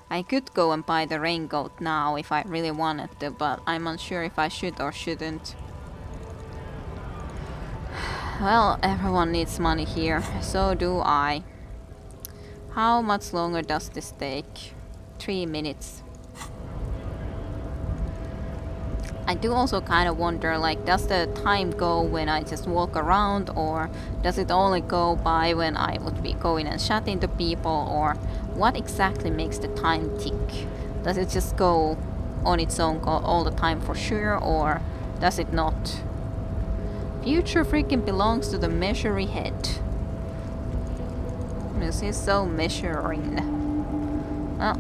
I could go and buy the raincoat now if I really wanted to, but I'm unsure if I should or shouldn't. Well, everyone needs money here, so do I. How much longer does this take? 3 minutes. I do also kind of wonder, like, does the time go when I just walk around, or does it only go by when I would be going and chatting to people, or what exactly makes the time tick? Does it just go on its own all the time for sure, or does it not? Future freaking belongs to the measury head. This is so measuring. Well,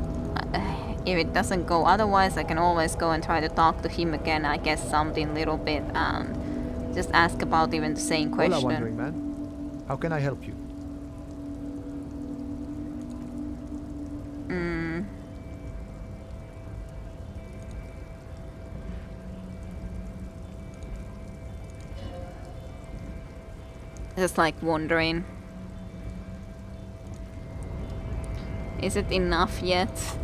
if it doesn't go otherwise, I can always go and try to talk to him again, I guess something little bit, and just ask about even the same question. Hola, wandering man. How can I help you? Just like wondering. Is it enough yet?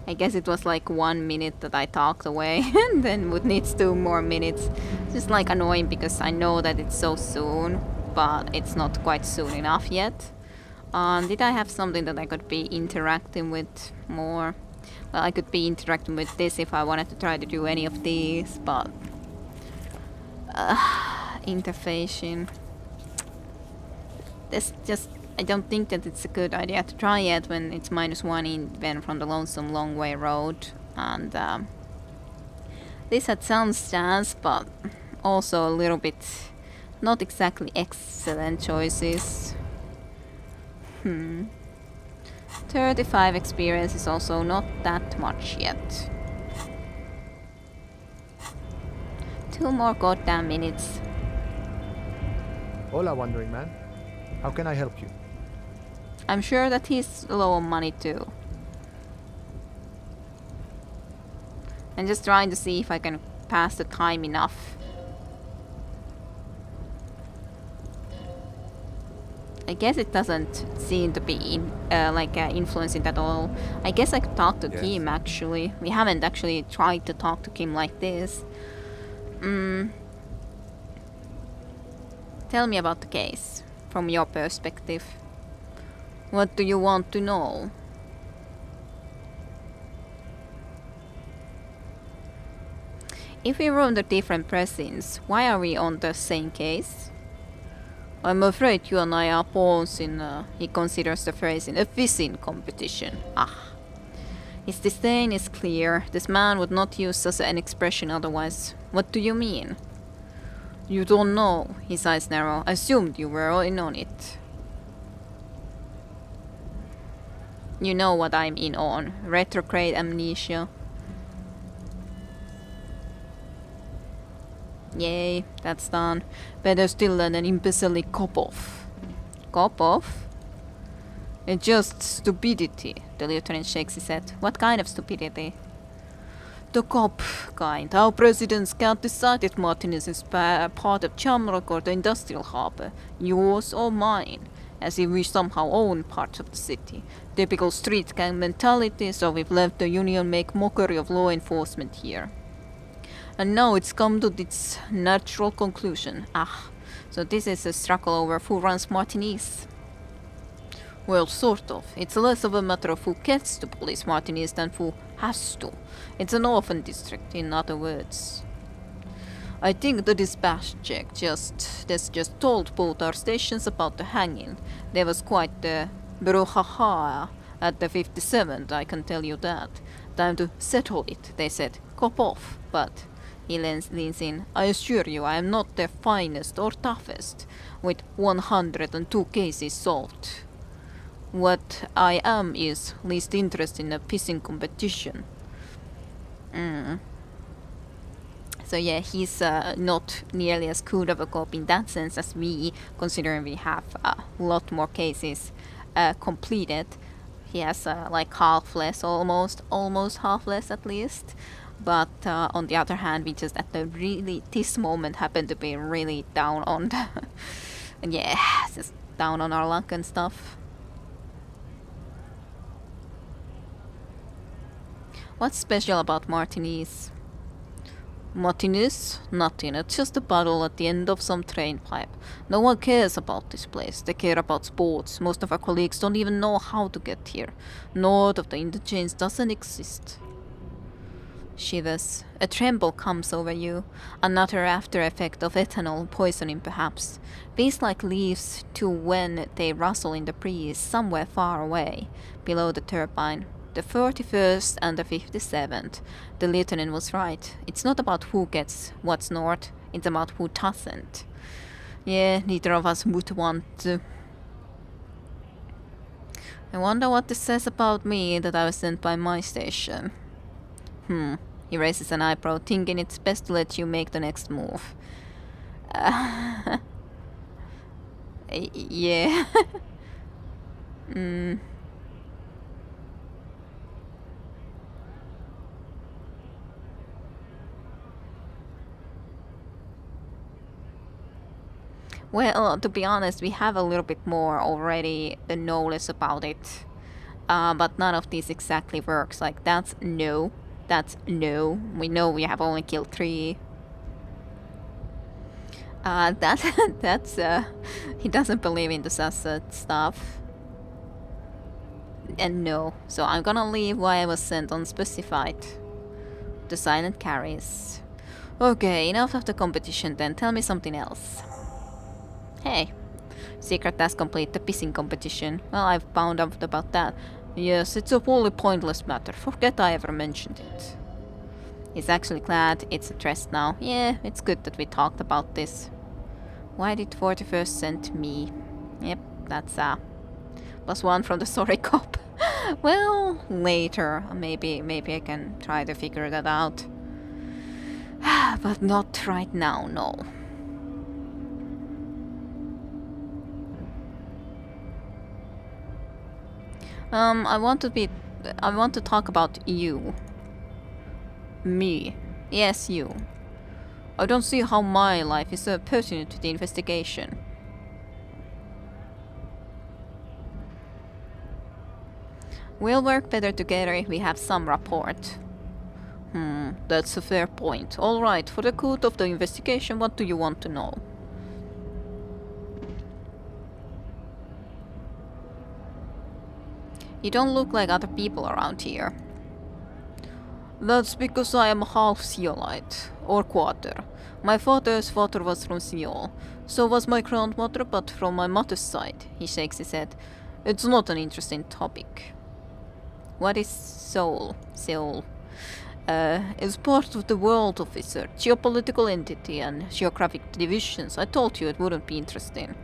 I guess it was like 1 minute that I talked away and then would need 2 more minutes. Just like annoying because I know that it's so soon, but it's not quite soon enough yet. Did I have something that I could be interacting with more? Well, I could be interacting with this if I wanted to try to do any of these, but... interfacing. This just... I don't think that it's a good idea to try it when it's -1 even from the Lonesome Long Way Road. And this had some stats, but also a little bit not exactly excellent choices. 35 experience is also not that much yet. 2 more goddamn minutes. Hola, wandering man. How can I help you? I'm sure that he's low on money too. I'm just trying to see if I can pass the time enough. I guess it doesn't seem to be influencing at all. I guess I could talk to Kim actually. We haven't actually tried to talk to Kim like this. Tell me about the case, from your perspective. What do you want to know? If we run the different pressings, why are we on the same case? I'm afraid you and I are pawns in, he considers the phrase, in a fishing competition. His disdain is clear. This man would not use such an expression otherwise. What do you mean? You don't know. His eyes narrow. I assumed you were in on it. You know what I'm in on. Retrograde amnesia. Yay, that's done. Better still than an imbecile cop-off. Cop-off? It's just stupidity, the lieutenant shakes his head. What kind of stupidity? The cop kind. Our presidents can't decide if Martinez is part of Shamrock or the industrial harbor, yours or mine, as if we somehow own parts of the city. Typical street gang mentality, so we've let the union make mockery of law enforcement here. And now it's come to its natural conclusion. So this is a struggle over who runs Martinez. Well, sort of. It's less of a matter of who gets to police Martinez than who has to. It's an orphan district, in other words. I think the dispatch check just told both our stations about the hanging. There was quite the brouhaha at the 57th, I can tell you that. Time to settle it, they said. Cop off, but... He leans in. I assure you I am not the finest or toughest, with 102 cases solved. What I am is least interested in a pissing competition. So yeah, he's not nearly as good of a cop in that sense as we, considering we have a lot more cases completed. He has like half less, almost half less at least. But on the other hand, we just this moment happened to be really down on the and yeah, just down on our luck and stuff. What's special about martinis? Martinis? Nothing. It's just a bottle at the end of some train pipe. No one cares about this place. They care about sports. Most of our colleagues don't even know how to get here. North of the interchange doesn't exist. Shivers. A tremble comes over you. Another after effect of ethanol poisoning, perhaps. Feels like leaves to when they rustle in the breeze somewhere far away, below the turbine. The 41st and the 57th. The lieutenant was right. It's not about who gets what's north, it's about who doesn't. Yeah, neither of us would want to. I wonder what this says about me that I was sent by my station. He raises an eyebrow, thinking it's best to let you make the next move. Yeah. Well, to be honest, we have a little bit more already knowledge about it. But none of these exactly works. Like, that's no. That's no. We know we have only killed 3. That's he doesn't believe in the susset stuff. And no. So I'm gonna leave why I was sent unspecified. The silent carries. Okay, enough of the competition then. Tell me something else. Hey. Secret task complete, the pissing competition. Well, I've found out about that. Yes, it's a wholly pointless matter. Forget I ever mentioned it. He's actually glad it's addressed now. Yeah, it's good that we talked about this. Why did 41st send me? Yep, that's +1 from the sorry cop. Well, later. Maybe I can try to figure that out. But not right now, no. I want to talk about you. Me. Yes, you. I don't see how my life is pertinent to the investigation. We'll work better together if we have some rapport. That's a fair point. Alright, for the good of the investigation, what do you want to know? You don't look like other people around here. That's because I am half Seolite, or quarter. My father's father was from Seoul. So was my grandmother, but from my mother's side. He shakes his head. It's not an interesting topic. What is Seoul? Seoul. It's part of the world, officer. Geopolitical entity and geographic divisions. I told you it wouldn't be interesting.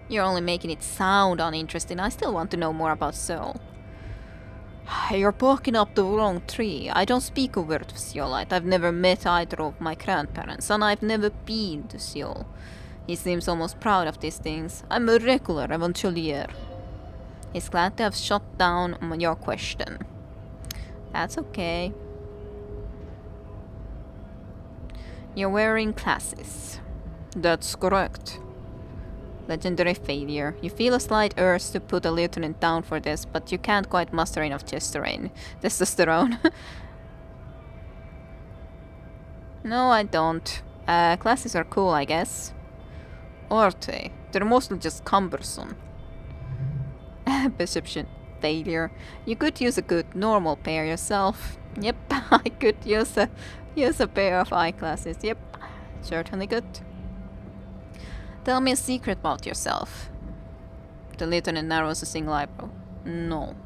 You're only making it sound uninteresting. I still want to know more about Seoul. You're barking up the wrong tree. I don't speak a word of Seolite. I've never met either of my grandparents, and I've never been to Seoul. He seems almost proud of these things. I'm a regular aventurier. He's glad to have shut down your question. That's okay. You're wearing glasses. That's correct. Legendary failure. You feel a slight urge to put a lieutenant down for this, but you can't quite muster enough testosterone. No, I don't. Glasses are cool, I guess. Aren't they? They're mostly just cumbersome. Perception failure. You could use a good normal pair yourself. Yep, I could use a pair of eyeglasses. Yep, certainly good. Tell me a secret about yourself. The lieutenant narrows a single eyebrow. No.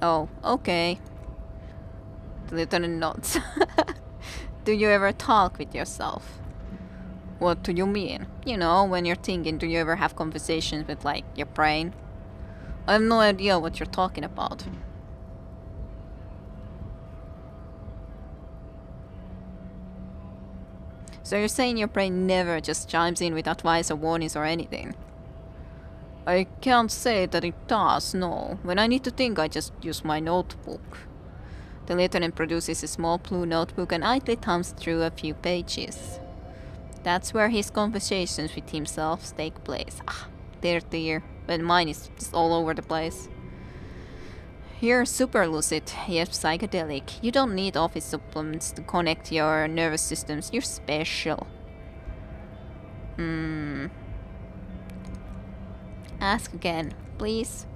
Oh, okay. The lieutenant nods. Do you ever talk with yourself? What do you mean? You know, when you're thinking, do you ever have conversations with, like, your brain? I have no idea what you're talking about. So you're saying your brain never just chimes in with advice or warnings or anything? I can't say that it does, no. When I need to think, I just use my notebook. The lieutenant produces a small blue notebook and idly thumbs through a few pages. That's where his conversations with himself take place. 30, but mine is just all over the place. You're super lucid, yet psychedelic. You don't need office supplements to connect your nervous systems. You're special. Ask again, please.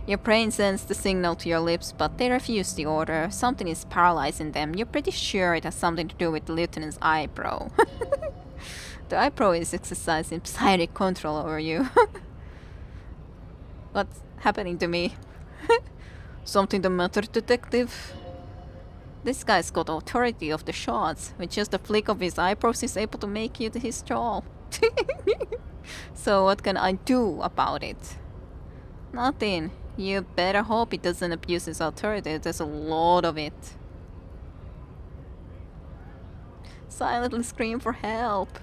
Your brain sends the signal to your lips, but they refuse the order. Something is paralyzing them. You're pretty sure it has something to do with the lieutenant's eyebrow. The eyebrow is exercising psychic control over you. What's happening to me? Something the matter, detective? This guy's got authority of the shots. With just a flick of his eyebrows, he's able to make you his jaw. So what can I do about it? Nothing. You better hope he doesn't abuse his authority. There's a lot of it. Silently scream for help.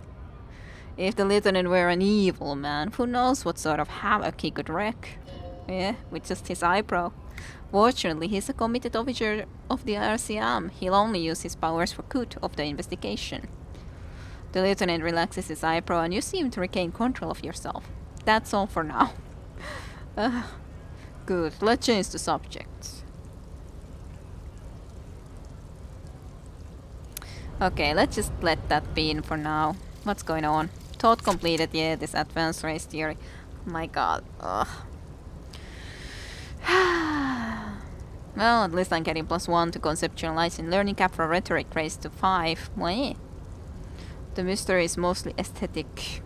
If the lieutenant were an evil man, who knows what sort of havoc he could wreak? Yeah, with just his eyebrow. Fortunately, he's a committed officer of the RCM. He'll only use his powers for good of the investigation. The lieutenant relaxes his eyebrow and you seem to regain control of yourself. That's all for now. Good, let's change the subject. Okay, let's just let that be in for now. What's going on? Thought completed, yeah, this advanced race theory. My god, ugh. Well, at least I'm getting +1 to conceptualizing. Learning cap for rhetoric raised to 5. Wait. The mystery is mostly aesthetic.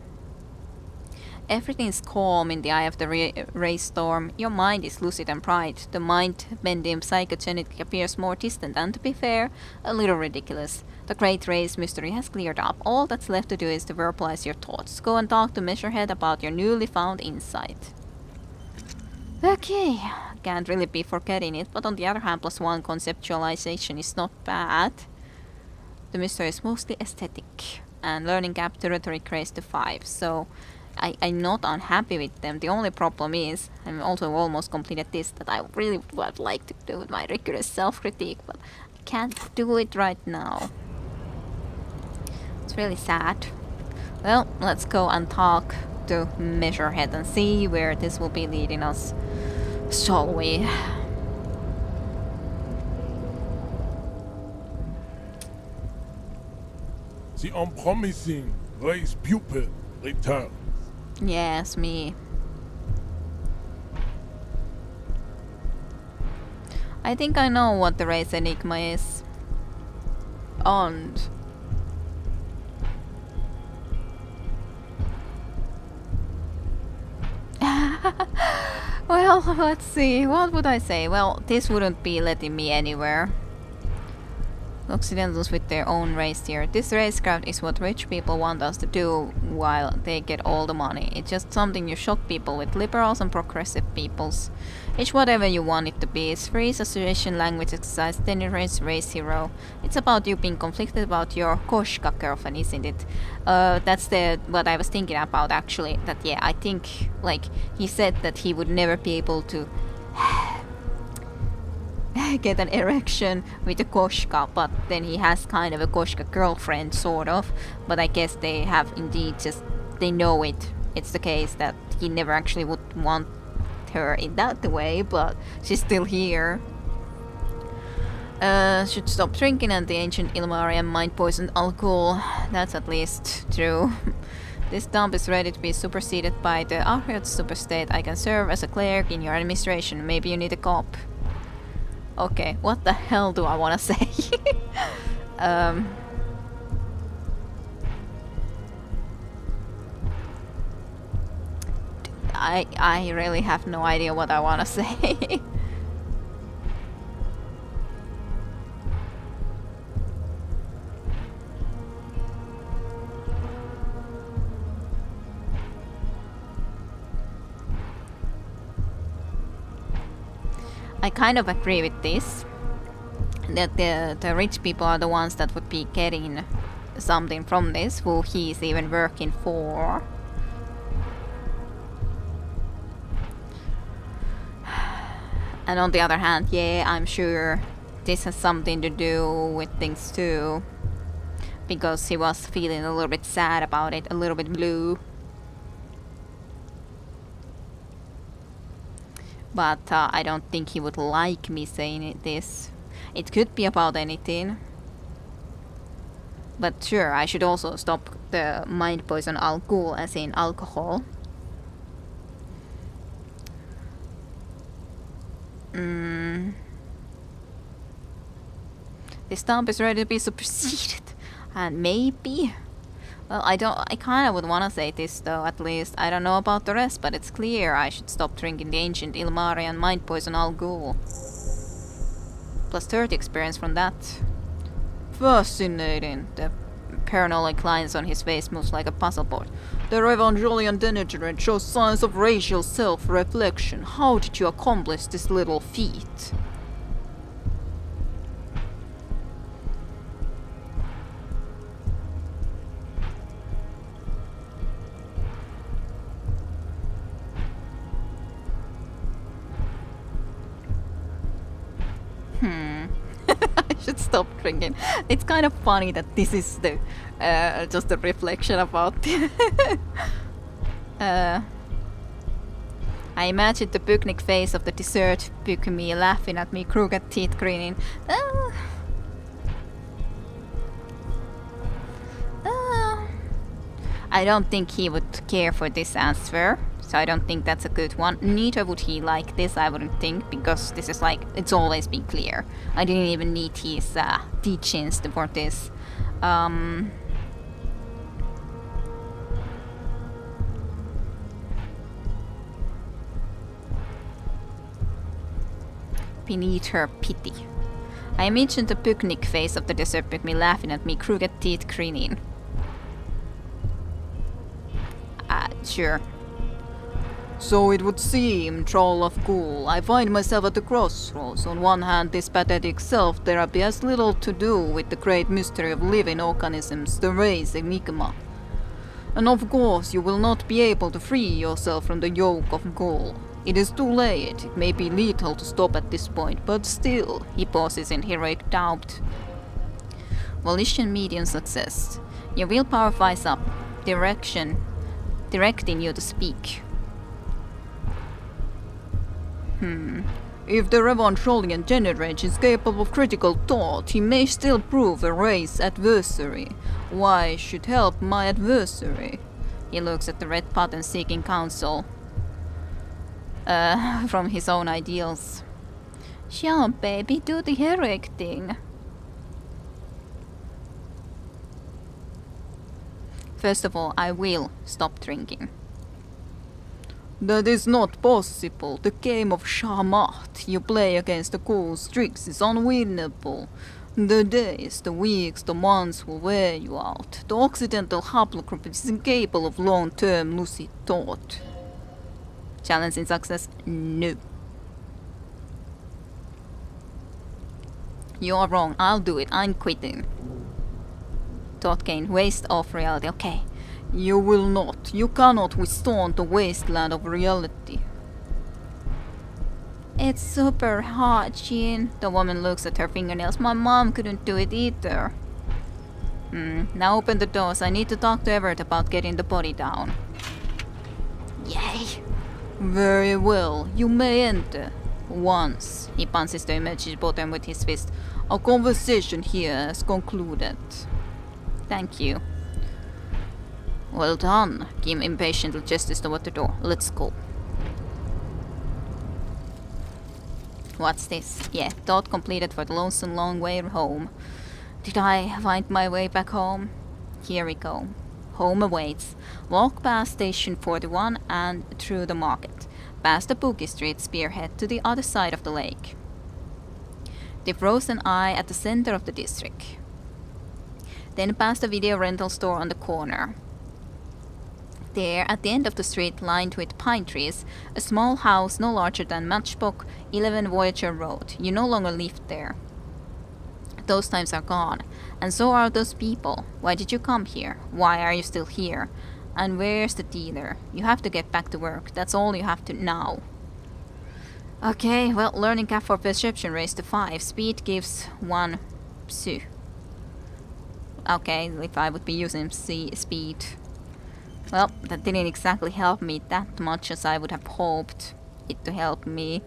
Everything is calm in the eye of the race storm. Your mind is lucid and bright. The mind-bending psychogenetic appears more distant and, to be fair, a little ridiculous. The great race mystery has cleared up. All that's left to do is to verbalize your thoughts. Go and talk to Measurehead about your newly found insight. Okay, can't really be forgetting it, but on the other hand, +1 conceptualization is not bad. The mystery is mostly aesthetic, and learning gap to rhetoric raised to 5, so I'm not unhappy with them. The only problem is, I'm also almost completed this, that I really would like to do with my rigorous self-critique, but I can't do it right now. It's really sad. Well, let's go and talk to Measurehead and see where this will be leading us, shall we? The unpromising race pupil returns. Yes, me. I think I know what the race enigma is. And well, let's see. What would I say? Well, this wouldn't be letting me anywhere. Occidentals with their own race here. This racecraft is what rich people want us to do while they get all the money. It's just something you shock people with, liberals and progressive peoples. It's whatever you want it to be. It's free association language exercise, then you race hero. It's about you being conflicted about your Koshka girlfriend, isn't it? That's what I was thinking about actually. That yeah, I think like he said that he would never be able to get an erection with a Koshka, but then he has kind of a Koshka girlfriend, sort of. But I guess they have indeed just, they know it. It's the case that he never actually would want her in that way, but she's still here. Should stop drinking, and the ancient Ilmarian mind poisoned alcohol. That's at least true. This dump is ready to be superseded by the Ariot superstate. I can serve as a clerk in your administration. Maybe you need a cop. Okay, what the hell do I want to say? I really have no idea what I want to say. I kind of agree with this, that the rich people are the ones that would be getting something from this, who he's even working for. And on the other hand, yeah, I'm sure this has something to do with things too, because he was feeling a little bit sad about it, a little bit blue. But I don't think he would like me saying this. It could be about anything. But sure, I should also stop the mind poison alcohol, as in alcohol. This stump is ready to be superseded. And maybe... Well, I kinda would wanna say this though, at least. I don't know about the rest, but it's clear I should stop drinking the ancient Ilmarian mind poison Al Ghul. Plus 30 experience from that. Fascinating. The paranoid lines on his face moves like a puzzle board. The Evangelion Degenerate shows signs of racial self-reflection. How did you accomplish this little feat? I should stop drinking. It's kind of funny that this is the just a reflection about I imagined the picnic face of the dessert me laughing at me, crooked teeth grinning. I don't think he would care for this answer. So I don't think that's a good one. Neither would he like this, I wouldn't think, because this is like, it's always been clear. I didn't even need his teachings for this. Beneath her pity. I mentioned the picnic face of the dessert pygmy laughing at me, crooked teeth grinning. Sure. So it would seem, Troll of Ghoul, I find myself at the crossroads. On one hand, this pathetic self-therapy has little to do with the great mystery of living organisms, the race enigma. And of course, you will not be able to free yourself from the yoke of Ghoul. It is too late, it may be lethal to stop at this point, but still, he pauses in heroic doubt. Volition medium success. Your willpower fires up, directing you to speak. If the Evangelion Degenerate is capable of critical thought, he may still prove a race adversary. Why should help my adversary? He looks at the red button seeking counsel. From his own ideals. Sean, baby, do the heroic thing. First of all, I will stop drinking. That is not possible. The game of Shamat you play against the Ghoul's tricks is unwinnable. The days, the weeks, the months will wear you out. The Occidental haplogroup is incapable of long-term lucid thought. Challenge in success? No. You are wrong. I'll do it. I'm quitting. Thought gain. Waste of reality. Okay. You will not. You cannot withstand the wasteland of reality. It's super hard, Jean. The woman looks at her fingernails. My mom couldn't do it either. Now open the doors. I need to talk to Everett about getting the body down. Yay. Very well. You may enter. Once. He punches the image button with his fist. Our conversation here has concluded. Thank you. Well done. Kim impatiently gestures toward the door. Let's go. What's this? Yeah, thought completed for the lonesome long way home. Did I find my way back home? Here we go. Home awaits. Walk past Station 41 and through the market. Past the Boogie Street spearhead to the other side of the lake. The frozen eye at the center of the district. Then past the video rental store on the corner. There, at the end of the street lined with pine trees, a small house no larger than Matchbox 11 Voyager Road. You no longer live there. Those times are gone, and so are those people. Why did you come here? Why are you still here? And where's the dealer? You have to get back to work. That's all you have to know. Okay, well, learning cap for perception raised to 5. Speed gives 1 psu. Okay, if I would be using speed. Well, that didn't exactly help me that much as I would have hoped. it to help me.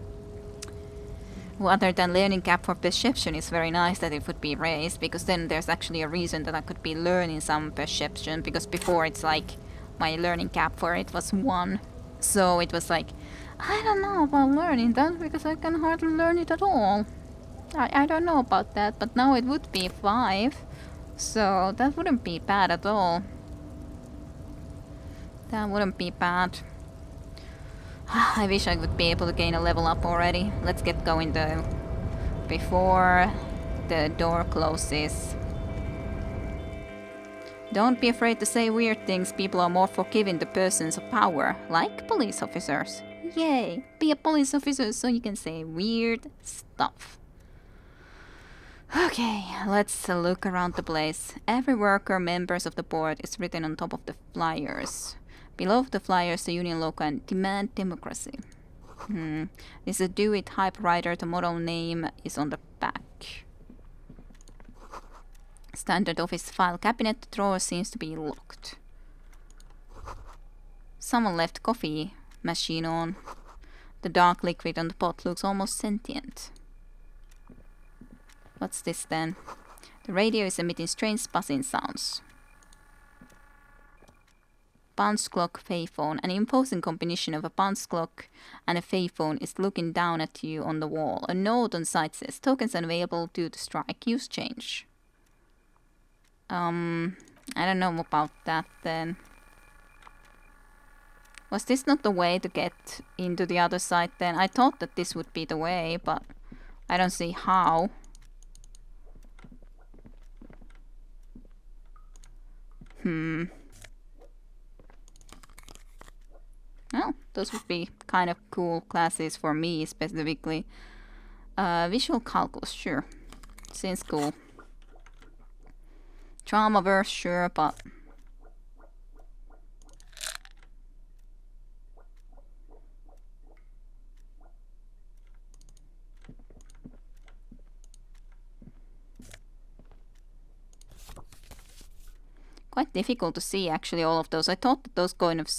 Other than learning cap for perception, is very nice that it would be raised, because then there's actually a reason that I could be learning some perception, because before it's like my learning cap for it was 1. So it was like, I don't know about learning that because I can hardly learn it at all. I don't know about that, but now it would be 5. So that wouldn't be bad at all. That wouldn't be bad. I wish I would be able to gain a level up already. Let's get going though, before the door closes. Don't be afraid to say weird things. People are more forgiving to persons of power, like police officers. Yay! Be a police officer so you can say weird stuff. Okay, let's look around the place. Every worker, members of the board is written on top of the flyers. Below the flyers, the union logo and demand democracy. This is a do-it typewriter. The model name is on the back. Standard office file cabinet. The drawer seems to be locked. Someone left coffee machine on. The dark liquid on the pot looks almost sentient. What's this then? The radio is emitting strange buzzing sounds. Punch clock, payphone. An imposing combination of a punch clock and a payphone is looking down at you on the wall. A note on site says tokens unavailable due to strike. Use change. I don't know about that then. Was this not the way to get into the other side then? I thought that this would be the way, but I don't see how. Well, those would be kind of cool classes for me specifically. Visual calculus, sure. Seems cool. Dramaverse, sure, but... quite difficult to see actually all of those. I thought that those kind of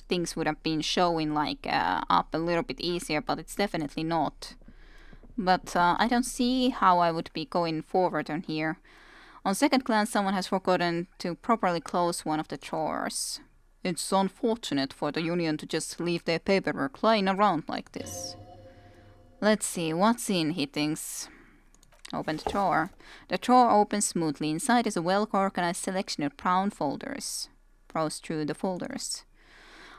things would have been showing like up a little bit easier, but it's definitely not. But I don't see how I would be going forward on here. On second glance, someone has forgotten to properly close one of the drawers. It's unfortunate for the union to just leave their paperwork lying around like this. Let's see, what's in, he thinks. Open the drawer. The drawer opens smoothly. Inside is a well-organized selection of brown folders. Browse through the folders.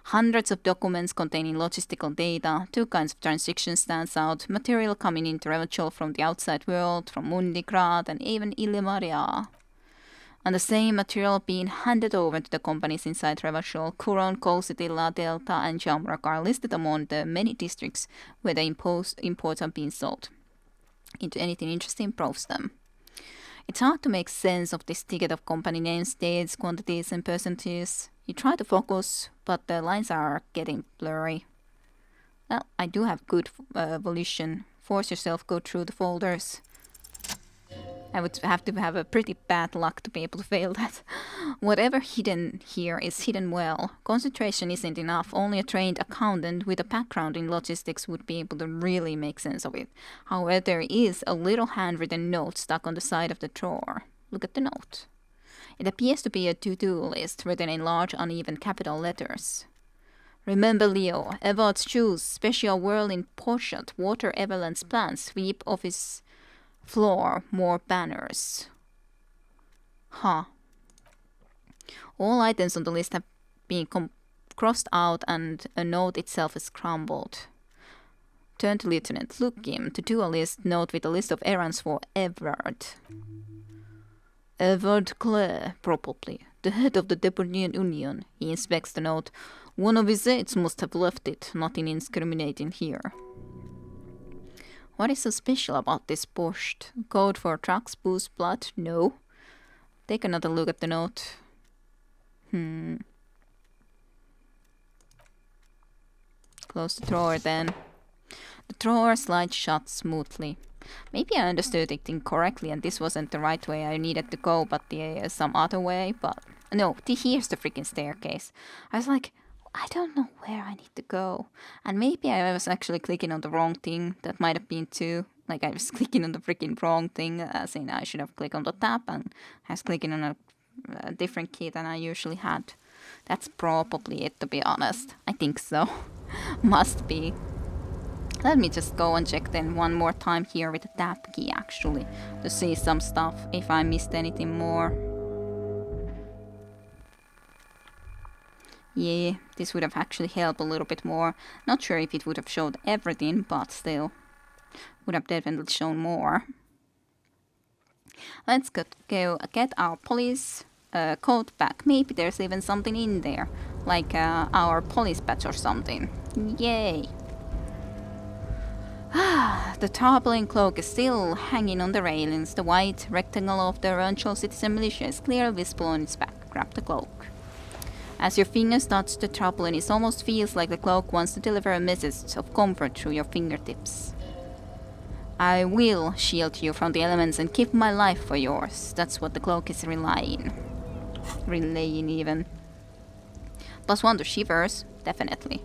Hundreds of documents containing logistical data. 2 kinds of transactions stands out. Material coming into Revachol from the outside world, from Mundigrad and even Illimaria. And the same material being handed over to the companies inside Revachol. Kuron, Coal City, La Delta and Jamrak are listed among the many districts where the imports are being sold. Into anything interesting, browse them. It's hard to make sense of this ticket of company names, dates, quantities and percentages. You try to focus, but the lines are getting blurry. Well, I do have good volition. Force yourself, go through the folders. I would have to have a pretty bad luck to be able to fail that. Whatever hidden here is hidden well. Concentration isn't enough. Only a trained accountant with a background in logistics would be able to really make sense of it. However, there is a little handwritten note stuck on the side of the drawer. Look at the note. It appears to be a to-do list written in large uneven capital letters. Remember Leo, Evard's shoes, special whirling portrait, water avalanche plans, sweep office floor, more banners. Huh. All items on the list have been crossed out and a note itself is crumbled. Turn to Lieutenant. Look him. To do a list, note with a list of errands for Everard. Everard Clare, probably. The head of the Deportian Union. He inspects the note. One of his aides must have left it. Nothing incriminating here. What is so special about this post? Code for trucks, booze, blood? No. Take another look at the note. Close the drawer then. The drawer slides shut smoothly. Maybe I understood it incorrectly and this wasn't the right way I needed to go, but some other way, but... No, here's the freaking staircase. I was like, I don't know where I need to go. And maybe I was actually clicking on the wrong thing. That might have been too. Like I was clicking on the freaking wrong thing. As in I should have clicked on the tab and I was clicking on a different key than I usually had. That's probably it, to be honest. I think so. Must be. Let me just go and check then one more time here with the tab key actually. To see some stuff if I missed anything more. Yeah, this would have actually helped a little bit more. Not sure if it would have showed everything, but still. Would have definitely shown more. Let's go get our police coat back. Maybe there's even something in there. Like our police badge or something. Yay! The tarpaulin cloak is still hanging on the railings. The white rectangle of the Rancho Citizen Militia is clearly visible on its back. Grab the cloak. As your fingers touch the tarpaulin, it almost feels like the cloak wants to deliver a message of comfort through your fingertips. I will shield you from the elements and keep my life for yours. That's what the cloak is relaying even. +1 to shivers, definitely.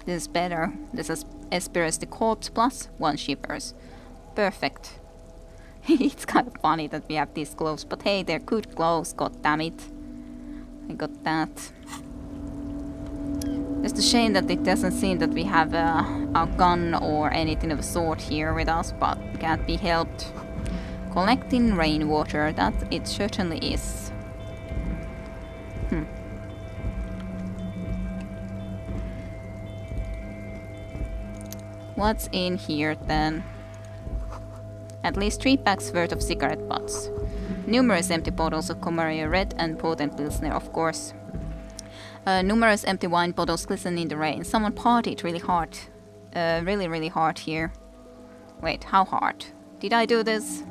This is better. This is Esperes the corpse +1 shivers. Perfect. It's kind of funny that we have these gloves, but hey, they're good gloves, goddammit. I got that. It's a shame that it doesn't seem that we have a gun or anything of the sort here with us, but can't be helped. Collecting rainwater, that it certainly is. What's in here then? At least 3 packs worth of cigarette butts. Numerous empty bottles of Comaria Red and potent Pilsner, of course. Numerous empty wine bottles glisten in the rain. Someone partied really hard. Really hard here. Wait, how hard? Did I do this?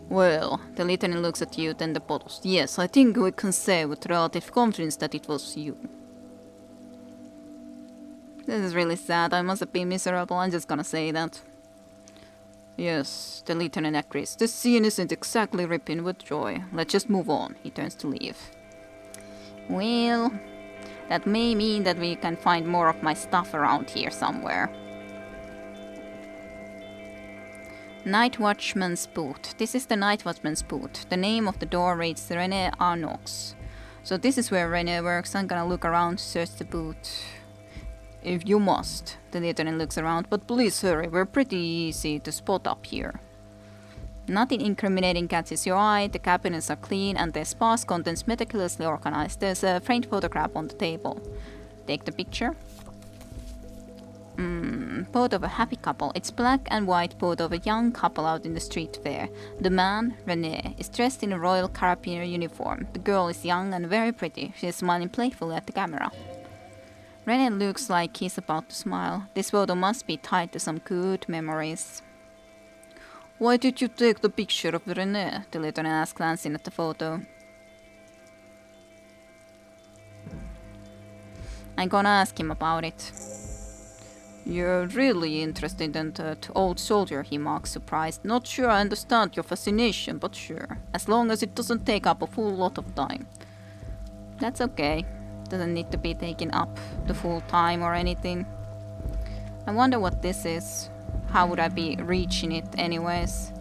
Well, the lieutenant looks at you, then the bottles. Yes, I think we can say with relative confidence that it was you. This is really sad. I must have been miserable. I'm just gonna say that. Yes, the lieutenant agrees. This scene isn't exactly ripping with joy. Let's just move on. He turns to leave. Well, that may mean that we can find more of my stuff around here somewhere. Night Watchman's Boot. This is the Night Watchman's Boot. The name of the door reads René Arnoux. So this is where René works. I'm gonna look around, search the boot. If you must. The lieutenant looks around, but please hurry, we're pretty easy to spot up here. Nothing incriminating catches your eye, the cabinets are clean and their sparse contents meticulously organized. There's a framed photograph on the table. Take the picture. Photo of a happy couple. It's black and white photo of a young couple out in the street fair. The man, René, is dressed in a Royal Carabiner uniform. The girl is young and very pretty. She is smiling playfully at the camera. René looks like he's about to smile. This photo must be tied to some good memories. Why did you take the picture of René? The lieutenant asked, glancing at the photo. I'm gonna ask him about it. You're really interested in that old soldier, he marks, surprised. Not sure I understand your fascination, but sure. As long as it doesn't take up a full lot of time. That's okay. Doesn't need to be taken up the full time or anything. I wonder what this is. How would I be reaching it anyways?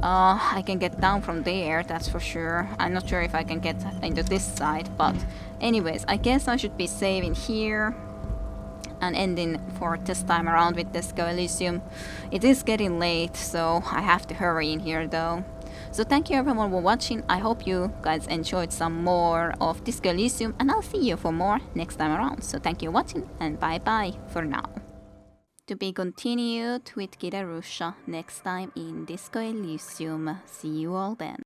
I can get down from there, that's for sure. I'm not sure if I can get into this side, but anyways, I guess I should be saving here and ending for this time around with Disco Elysium. It is getting late, so I have to hurry in here though. So thank you everyone for watching. I hope you guys enjoyed some more of Disco Elysium, and I'll see you for more next time around. So thank you for watching, and bye bye for now. To be continued with Kid Arusha next time in Disco Elysium. See you all then.